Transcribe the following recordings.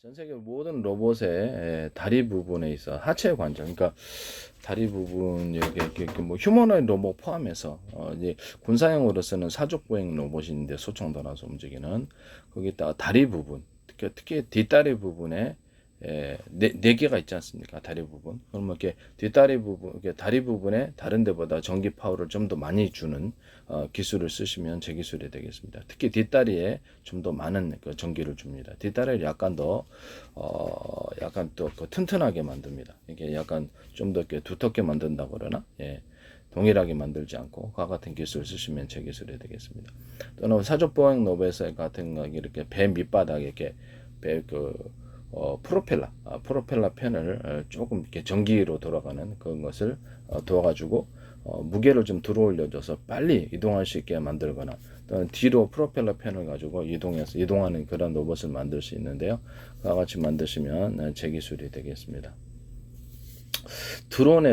전 세계 모든 로봇의 다리 부분에 있어 하체 관절, 그러니까 다리 부분 이렇게 뭐 휴머노이드 로봇 포함해서 이제 군사용으로 쓰는 사족보행 로봇인데 소총 달아서 움직이는 거기다가 다리 부분, 특히 뒷다리 부분에 네 개가 있지 않습니까? 다리 부분. 그러면 이렇게 뒷다리 부분, 이렇게 다리 부분에 다른 데보다 전기 파워를 좀 더 많이 주는 기술을 쓰시면 제 기술이 되겠습니다. 특히 뒷다리에 좀 더 많은 그 전기를 줍니다. 뒷다리를 약간 더 약간 또 그 튼튼하게 만듭니다. 이게 약간 좀 더 이렇게 두텁게 만든다 그러나 예. 동일하게 만들지 않고 그와 같은 기술을 쓰시면 제 기술이 되겠습니다. 또는 사족보행 로봇 같은 거 이렇게 배 밑바닥에 이렇게 배그 프로펠러 펜을 조금 이렇게 전기로 돌아가는 그런 것을 도와가지고 무게를 좀 들어올려줘서 빨리 이동할 수 있게 만들거나 또는 뒤로 프로펠러 펜을 가지고 이동하는 그런 로봇을 만들 수 있는데요. 그와 같이 만드시면 제 기술이 되겠습니다. 드론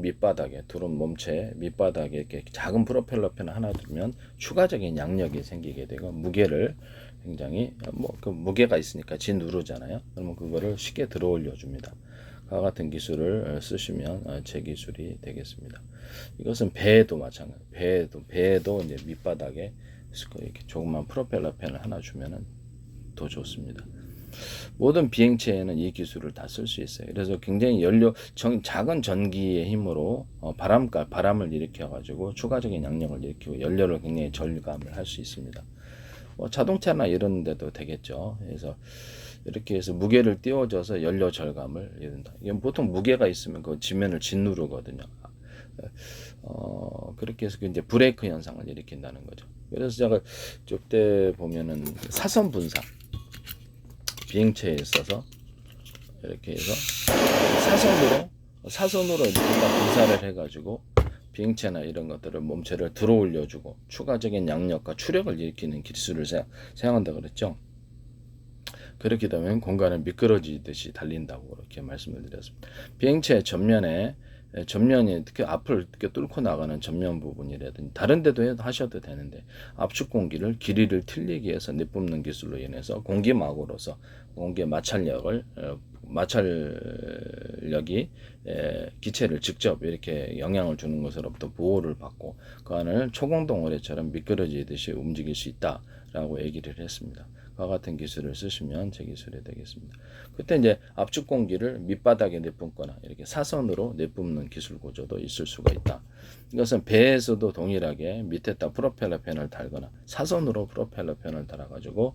밑바닥에, 드론 몸체 밑바닥에 이렇게 작은 프로펠러 펜 하나 두면 추가적인 양력이 생기게 되고 무게를 굉장히 그 무게가 있으니까 누르잖아요. 그러면 그거를 쉽게 들어 올려 줍니다. 그와 같은 기술을 쓰시면 제 기술이 되겠습니다. 이것은 배에도 마찬가지. 배에도 이제 밑바닥에 이렇게 조그만 프로펠러 펜을 하나 주면은 더 좋습니다. 모든 비행체에는 이 기술을 다 쓸 수 있어요. 그래서 굉장히 작은 전기의 힘으로 바람을 일으켜 가지고 추가적인 양력을 일으키고 연료를 굉장히 절감을 할 수 있습니다. 자동차나 이런 데도 되겠죠. 그래서 이렇게 해서 무게를 띄워줘서 연료 절감을 이룬다. 이게 보통 무게가 있으면 그 지면을 짓누르거든요. 그렇게 해서 이제 브레이크 현상을 일으킨다는 거죠. 그래서 제가 저때 보면은 사선 분사 비행체에 있어서 이렇게 해서 사선으로 이렇게 분사를 해가지고 비행체나 이런 것들을 몸체를 들어 올려주고 추가적인 양력과 추력을 일으키는 기술을 사용한다 그랬죠. 그렇게 되면 공간을 미끄러지듯이 달린다고 그렇게 말씀을 드렸습니다. 비행체 전면이 특히 앞을 이렇게 뚫고 나가는 전면 부분이라든지 다른 데도 하셔도 되는데 압축 공기를 길이를 틀리게 해서 내뿜는 기술로 인해서 공기막으로서 공기의 마찰력이 기체를 직접 이렇게 영향을 주는 것으로부터 보호를 받고 그 안을 초공동 오래처럼 미끄러지듯이 움직일 수 있다라고 얘기를 했습니다. 그와 같은 기술을 쓰시면 제 기술이 되겠습니다. 그때 이제 압축 공기를 밑바닥에 내뿜거나 이렇게 사선으로 내뿜는 기술 구조도 있을 수가 있다. 이것은 배에서도 동일하게 밑에다 프로펠러 펜을 달거나 사선으로 프로펠러 펜을 달아가지고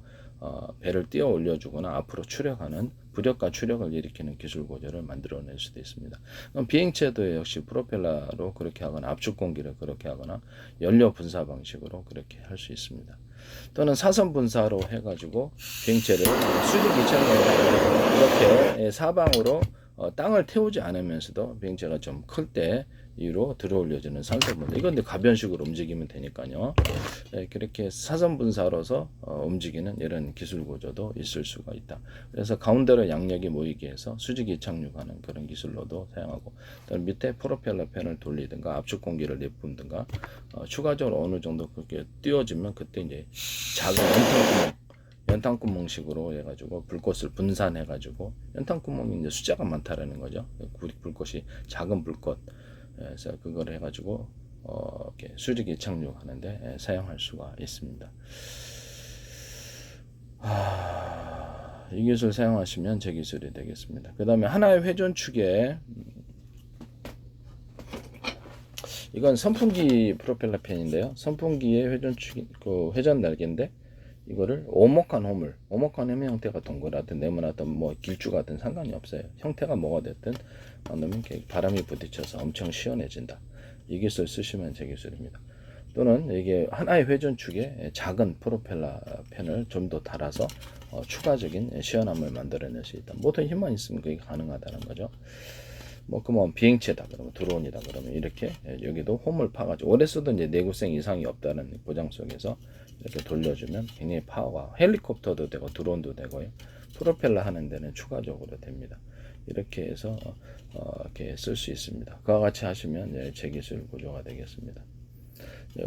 배를 띄어 올려주거나 앞으로 추력하는 부력과 추력을 일으키는 기술 구조를 만들어낼 수도 있습니다. 비행체도 역시 프로펠러로 그렇게 하거나 압축 공기를 그렇게 하거나 연료 분사 방식으로 그렇게 할 수 있습니다. 또는 사선 분사로 해가지고 비행체를 수직 이착륙 이렇게 사방으로 땅을 태우지 않으면서도 비행체가 좀 클 때 위로 들어 올려지는 산소 분사. 이건 근데 가변식으로 움직이면 되니까요. 그렇게 사선 분사로서 움직이는 이런 기술 구조도 있을 수가 있다. 그래서 가운데로 양력이 모이게 해서 수직이 착륙하는 그런 기술로도 사용하고, 또 밑에 프로펠러 펜을 돌리든가 압축 공기를 내뿜든가 추가적으로 어느 정도 그렇게 띄워지면 그때 이제 작은 연탄구멍식으로 해가지고 불꽃을 분산해가지고 연탄구멍이 이제 숫자가 많다라는 거죠. 불꽃이 작은 불꽃. 그래서 그걸 해가지고 이렇게 수직이 착륙하는데 사용할 수가 있습니다. 이 기술 사용하시면 제 기술이 되겠습니다. 그 다음에 하나의 회전축에 이건 선풍기 프로펠러 펜인데요. 선풍기의 회전 날개인데 이거를 오목한 홈의 형태가 동그랗든 네모나든 뭐 길쭉하든 상관이 없어요. 형태가 뭐가 됐든 넣으면 바람이 부딪혀서 엄청 시원해진다. 이 기술 쓰시면 제 기술입니다. 또는 이게 하나의 회전축에 작은 프로펠러 펜을 좀 더 달아서 추가적인 시원함을 만들어낼 수 있다. 모든 힘만 있으면 그게 가능하다는 거죠. 그러면 비행체다 그러면 드론이다 그러면 이렇게 여기도 홈을 파가지고 오래 써도 이제 내구성 이상이 없다는 보장 속에서 이렇게 돌려주면 굉장히 파워가 헬리콥터도 되고 드론도 되고요. 프로펠러 하는 데는 추가적으로 됩니다. 이렇게 해서 이렇게 쓸 수 있습니다. 그와 같이 하시면 제 기술 구조가 되겠습니다.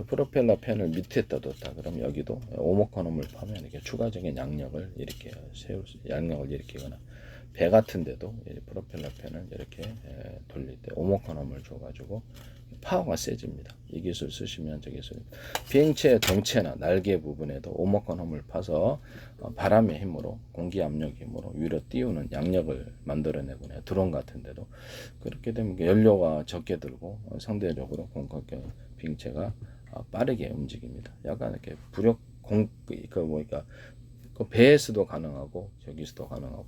프로펠러 팬을 밑에다 뒀다. 그럼 여기도 오목헌홈을 파면 이렇게 추가적인 양력을 이렇게 양력을 일으키거나 배 같은 데도 프로펠러 팬을 이렇게 돌릴 때 오목헌홈을 줘가지고 파워가 세집니다. 이 기술 쓰시면 저 기술 비행체의 덩체나 날개 부분에도 오목헌홈을 파서 바람의 힘으로 공기 압력 힘으로 위로 띄우는 양력을 만들어내고 드론 같은 데도 그렇게 되면 연료가 적게 들고 상대적으로 공격력 비행체가 빠르게 움직입니다. 약간 이렇게 부력 그러니까 그 배에서도 가능하고 저기서도 가능하고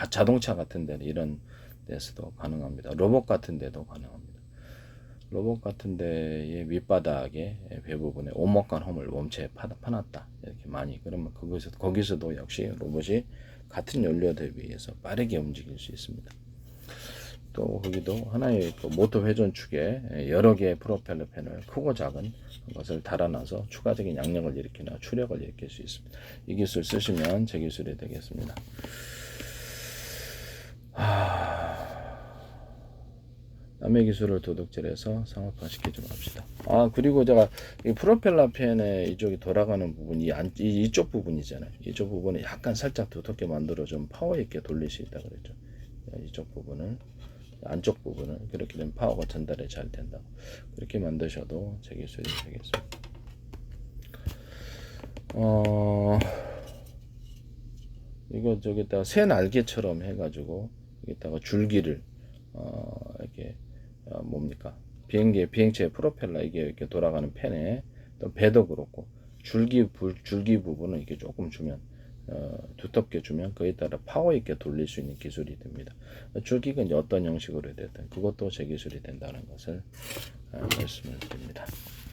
자동차 같은 데는 이런 데서도 가능합니다. 로봇 같은 데도 가능합니다. 로봇 같은 데의 밑바닥에 배 부분에 오목간 홈을 몸체에 파놨다. 이렇게 많이 그러면 거기서도 역시 로봇이 같은 연료 대비해서 빠르게 움직일 수 있습니다. 또 거기도 하나의 그 모터 회전축에 여러 개의 프로펠러 팬을 크고 작은 것을 달아놔서 추가적인 양력을 일으키나 추력을 일으킬 수 있습니다. 이 기술 쓰시면 제 기술이 되겠습니다. 남의 기술을 도둑질해서 상업화시키지 맙시다. 그리고 제가 이 프로펠러 팬의 이쪽이 돌아가는 부분이 이쪽 부분이잖아요. 이쪽 부분을 약간 살짝 두텁게 만들어 좀 파워 있게 돌릴 수 있다 그랬죠. 이쪽 부분을 안쪽 부분을 그렇게 되면 파워가 전달이 잘 된다고 그렇게 만드셔도 제 기술이 되겠습니다. 이거 저기다가 새 날개처럼 해가지고 여기다가 줄기를 이렇게 뭡니까 비행체의 프로펠러 이게 이렇게 돌아가는 팬에 또 배도 그렇고 줄기 부분을 이렇게 조금 주면 두텁게 주면 거기에 따라 파워 있게 돌릴 수 있는 기술이 됩니다. 줄기가 이제 어떤 형식으로 되든 그것도 제 기술이 된다는 것을 말씀을 드립니다.